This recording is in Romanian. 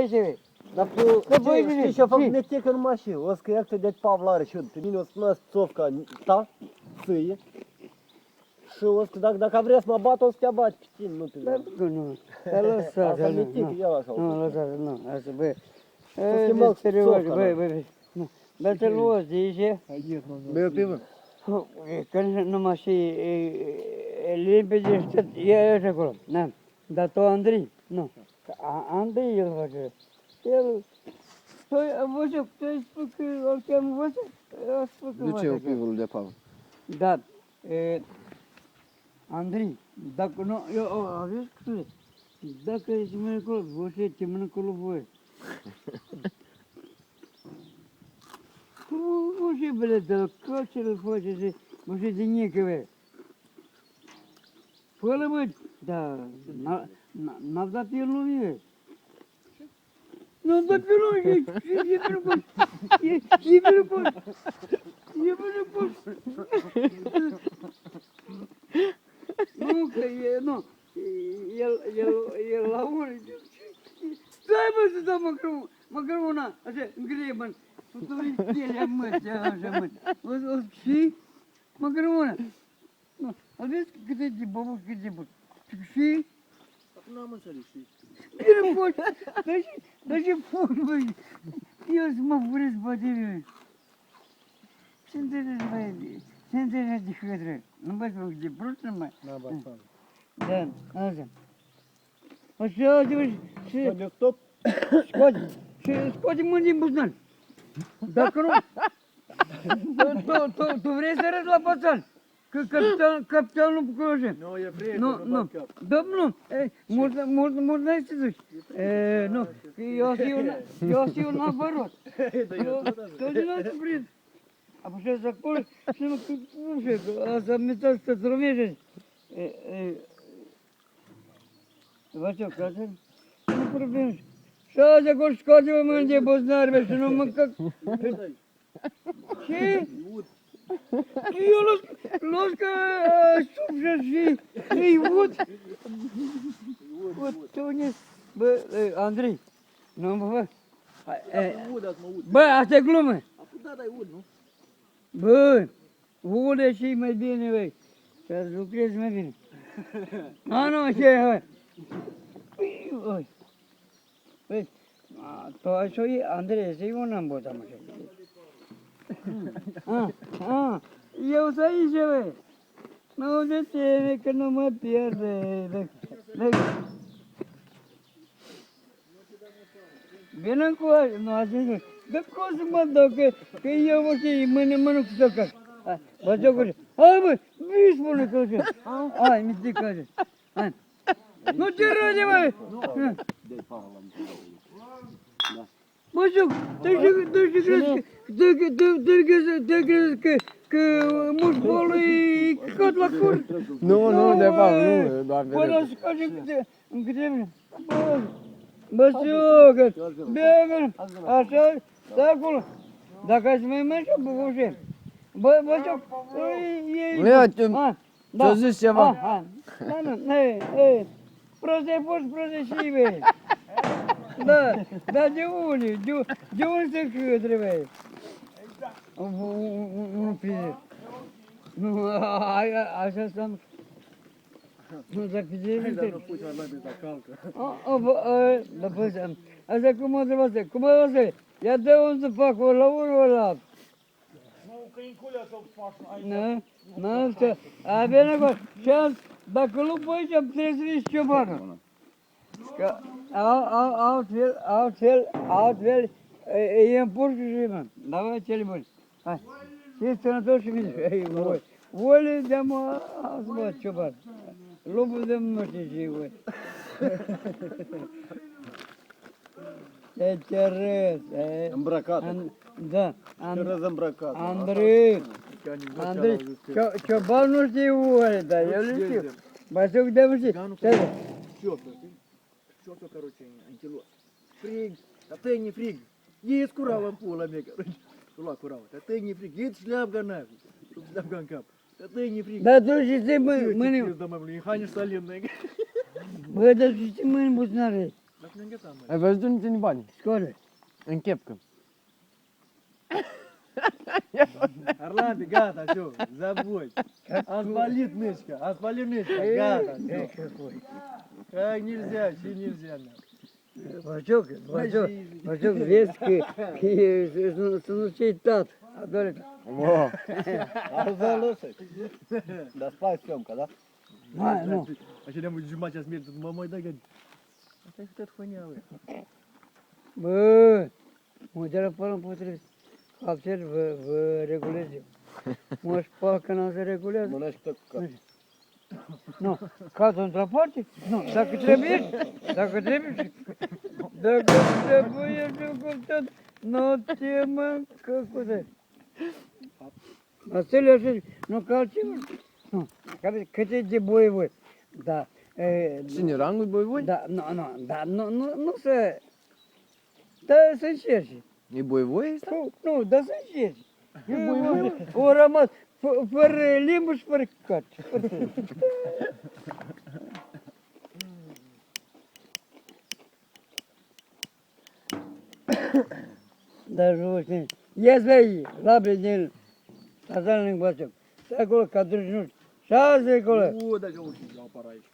ce? Dar tu Să voi știi ce-a făcut netecă numai și o să că de Pavla are și eu, pe mine o să spună țofca ta, sâie. Și o să, dacă vrea să mă bat, o să te bat pe tine, nu pe Dar mine. nu, dar lăsați, Asta nu, netecă, ia așa. nu, lăsați, nu, asta, băi. schimbăm Serios, țofca, băi, nu. Dar te luați de aici, Băi, eu pivă. că numai și limpede și tot, e așa acolo, da. Dar tu, Andrei, nu. Andrei el face. El, păi, văzut, tu ai spus că îl cheamă văzut? Eu spus că De ce e văzut. pivul de Pavel? Da, Andrei, dacă nu, eu, aveți că dacă ești mai acolo, voi te mână acolo voi. Cum și băletă, că ce îl face și voi de nică, bă. Fără, bă, da, n-a dat el lumii, bă. Nu-mi dă pe lume, e pentru pot, e pentru pot, e pentru pot. Nu, că e, nu, el la unul, stai mă să dau măcar una, așa, îngrebă, tu vrei pielea mă, așa mă, și, măcar una. Nu, aveți câte de băbă, câte de băbă, și, Acum n-am înțeles, știi? bine poți, dar ce poți, băi, eu să mă furesc bătării. Ce înțelegi, băi, ce înțelegi de hătră, nu băi să de prost numai. N-am bătut. Da, așa. Așa, și De stop. scoate mâini din buzunar. Dacă nu, tu vrei să arăți la pațan, că capitanul Bucuroșe. Nu, e prieten, Nu, nu, domnul, mult n-ai să duci. Nu, eu știu un apărot. Tu din altă prieten. Apoi să acolo și nu știu, că asta mi stă să trumește. Vă ce, frate? Nu problemă. Și azi acolo scoate-mă mâini de buzunar, bă, și nu mâncă. Ce? Eu los că suflă și ud. Bă, Andrei, nu mă bă. Bă, asta e glumă. Da, dai ud, nu? Bă, udă și mai bine, băi. Să lucrezi mai bine. Nu, ce, băi. Băi, băi, tu așa e, Andrei, să-i un am botat, mă, eu sunt aici, băi. Nu de teme că nu mă pierde. Vină încoace, nu ajunge. Dar cum să mă dau, că eu mă știi, mână cu socat. Bă, jocuri. Hai, bă, nu-i spune că așa. Hai, mi zic așa. Hai. Nu te râde, băi. Bă, joc, tu crezi că mușbolul e căcat la cur? Nu, de Pavel, nu, doar Bă, dar vedete. să faci în câte vreme. Bă, jocă, beagă, așa, stai acolo. Dacă ați mai merge, bă, ușe. Bă, joc, Leo, ți-a zis ceva? Da, nu, prost ai fost, prost ai și, bă. Da, dar de unde? De unde se către, bă? Nu pide. Nu, așa stăm. Nu, dar pide, Hai, dar nu puți mai bine, dar calcă. Da, păi, asta cum o trebuie să, cum o să, ia de unde să fac, o la unul, o la altul. Nu, că în culea să faci aici. Nu, că, a bine acolo, și dacă nu pe aici, trebuie să vezi ciobanul. Că altfel, e în purcă și mă, da, bă, cele bune. Hai, fiți sănătoși și bine, ei, voi. Voi le dăm alți bă, cioban. Lupul de nu știu ce voi. Ce râs, Îmbrăcat. da, Ce răz îmbrăcat. Andrei, cioban nu știu voi, dar eu le știu. Bă, să vedem și, Șocă, știi? Șocă, короче, антилоп. Фриг, а ты не фриг. Есть курава în pula mea, короче. Tu lua curava, dar ты не фриг. Еți șleapga nafii. Tu șleapga în cap. Dar ты не фриг. dar tu și ți mâini, Пизда, мă, блин, ханишь соленый. bă, dar și ți mâini buzunare. Dar nu înghețam, mă. Ai văzut unde ține banii? Scoate. În chepcă. Arlandi, gata, știu, забудь. Am spalit mișca, gata, știu. Как нельзя, și nельзя. Вачок, vezi că să nu cei tat. Adore. Wow. Asta lăsă. Dar spai Fiomca, da? Mai, nu. Așa ne-am jumătate a smertit, mă mai dă gând. Asta e tot fănea, ue. Bă, mă deară până împotriv. Capcer, vă regulez eu. Mă spal că n-am să regulez. Mănânci tot cu cap. Nu, cazul într-o parte? Nu, dacă trebuie, dacă trebuie, și cu tot, nu te mâncă cu tot. Astea așa, nu ca altceva. Nu, cât e de boivoi. Da, Cine, rangul boivoi? da, nu să, da să încerci. E boivoi ăsta? Nu, da să încerci. O rămas fără limbă și fără cat. Dar nu știu. Ies pe aici, la Bredel, la Zalnic Băsăc. Stai acolo, ca drăjnuși. Și azi acolo. Da, ce uși, la apara aici.